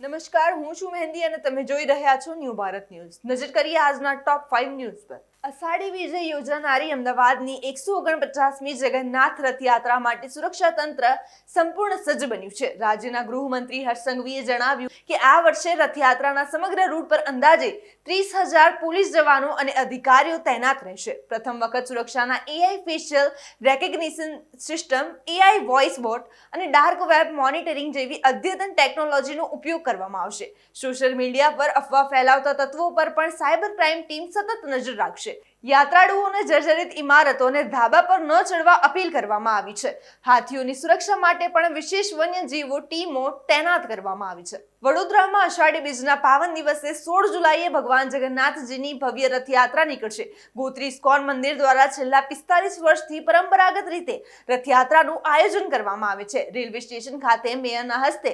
નમસ્કાર, હું છું મહેંદી અને તમે જોઈ રહ્યા છો ન્યૂ ભારત ન્યૂઝ. નજર કરીએ આજના ટોપ 5 ન્યૂઝ પર. અષાઢી બીજે યોજાનારી અમદાવાદની 149મી જગન્નાથ રથયાત્રા માટે સુરક્ષા તંત્ર સંપૂર્ણ સજ્જ બન્યું છે. રાજ્યના ગૃહમંત્રી હર્ષ સંઘવીએ જણાવ્યું કે આ વર્ષે રથયાત્રાના સમગ્ર રૂટ પર અંદાજે 30,000 પોલીસ જવાનો અને અધિકારીઓ તૈનાત રહેશે. પ્રથમ વખત સુરક્ષાના AI facial recognition system, AI voice boat અને ડાર્ક વેબ મોનિટરિંગ જેવી અદ્યતન ટેકનોલોજીનો ઉપયોગ કરવામાં આવશે. સોશિયલ મીડિયા પર અફવા ફેલાવતા તત્વો પર પણ સાયબર ક્રાઇમ ટીમ સતત નજર રાખશે. યાત્રાળુઓને જર્જરિત ઇમારતો અને ધાબા પર ન ચડવા અપીલ કરવામાં આવી છે. હાથીઓની સુરક્ષા માટે પણ વિશેષ વન્યજીવો ટીમો તૈનાત કરવામાં આવી છે. વડોદરામાં અષાઢી બીજના પાવન દિવસે 16 જુલાઈએ ભગવાન જગન્નાથજીની ભવ્ય રથયાત્રા નીકળશે. ગોત્રી ઇસ્કોન મંદિર દ્વારા છેલ્લા 45 વર્ષથી પરંપરાગત રીતે રથયાત્રાનું આયોજન કરવામાં આવે છે. રેલવે સ્ટેશન ખાતે મેયરના હસ્તે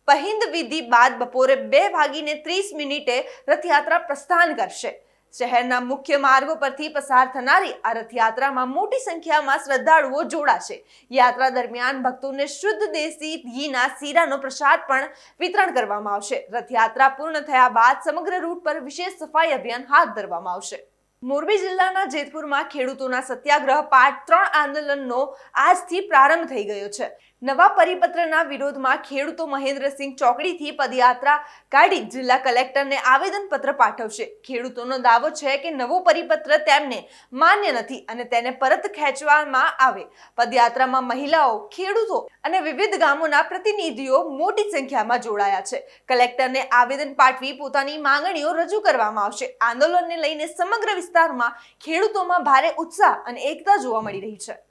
પહિંદ વિધિ બાદ બપોરે 2:30 રથયાત્રા પ્રસ્થાન કરશે. શહેરના મુખ્ય માર્ગો પરથી પસાર થનારી આ રથયાત્રામાં મોટી સંખ્યામાં શ્રદ્ધાળુઓ જોડાશે. યાત્રા દરમિયાન ભક્તોને શુદ્ધ દેશી ઘીના શીરાનો પ્રસાદ પણ વિતરણ કરવામાં આવશે. રથયાત્રા પૂર્ણ થયા બાદ સમગ્ર રૂટ પર વિશેષ સફાઈ અભિયાન હાથ ધરવામાં આવશે. મોરબી જિલ્લાના જેતપુરમાં ખેડૂતોના સત્યાગ્રહ પાર્ટ 3 આંદોલનનો આજથી પ્રારંભ થઈ ગયો છે. નવા પરિપત્રના વિરોધમાં ખેડૂતો મહેન્દ્રસિંહ ચોકડીથી પદયાત્રા કાઢી જિલ્લા કલેક્ટરને આવેદનપત્ર પાઠવશે. ખેડૂતોનો દાવો છે કે નવો પરિપત્ર તેમને માન્ય નથી અને તેને પરત ખેંચવામાં આવે. પદયાત્રામાં મહિલાઓ, ખેડૂતો અને વિવિધ ગામોના પ્રતિનિધિઓ મોટી સંખ્યામાં જોડાયા છે. કલેક્ટરને આવેદન પાઠવી પોતાની માંગણીઓ રજૂ કરવામાં આવશે. આંદોલનને લઈને સમગ્ર વિસ્તારમાં ખેડૂતોમાં ભારે ઉત્સાહ અને એકતા જોવા મળી રહી છે.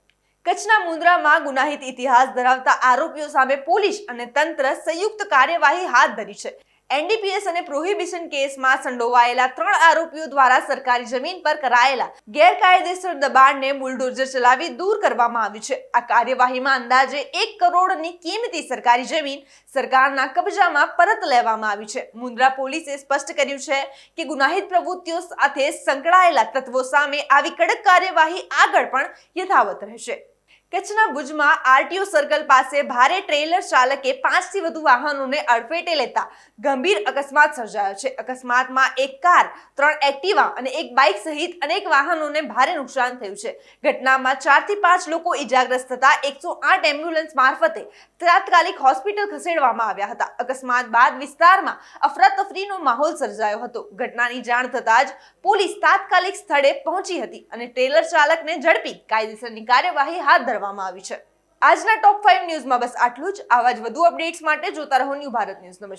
કચ્છના મુન્દ્રામાં ગુનાહિત ઇતિહાસ ધરાવતા આરોપીઓ સામે પોલીસ અને તંત્ર સંયુક્ત કાર્યવાહી હાથ ધરી છે. NDPS અને પ્રોહિબિશન કેસમાં સંડોવાયેલા 3 આરોપીઓ દ્વારા સરકારી જમીન પર કરાયેલા ગેરકાયદેસર દબાણને બુલડોઝર ચલાવી દૂર કરવામાં આવ્યું છે. આ કાર્યવાહીમાં અંદાજે 1 કરોડની કિંમતી સરકારી જમીન સરકારના કબજામાં પરત લેવામાં આવી છે. મુન્દ્રા પોલીસે સ્પષ્ટ કર્યું છે કે ગુનાહિત પ્રવૃત્તિઓ સાથે સંકળાયેલા તત્વો સામે આવી કડક કાર્યવાહી આગળ પણ યથાવત રહેશે. કચ્છના ભુજમાં RTO સર્કલ પાસે ભારે ટ્રેલર ચાલકે 5 થી વધુ વાહનોને અડફેટે લેતા ગંભીર અકસ્માત સર્જાયો છે. અકસ્માતમાં એક કાર, 3 એક્ટિવા અને એક બાઇક સહિત અનેક વાહનોને ભારે નુકસાન થયું છે. ઘટનામાં 4 થી 5 લોકો ઇજાગ્રસ્ત થતા 108 એમ્બ્યુલન્સ મારફતે તાત્કાલિક હોસ્પિટલ ખસેડવામાં આવ્યા હતા. અકસ્માત બાદ વિસ્તારમાં અફરાતફરીનો માહોલ સર્જાયો હતો. ઘટનાની જાણ થતાં જ પોલીસ તાત્કાલિક સ્થળે પહોંચી હતી અને ટ્રેલર ચાલકને ઝડપી કાયદેસરની કાર્યવાહી હાથ ધરવામાં આવી છે. આજના ટોપ 5 ન્યૂઝમાં બસ આટલું જ. આવા જ વધુ અપડેટ્સ માટે જોતા રહો ન્યૂ ભારત ન્યૂઝ. નમસ્કાર.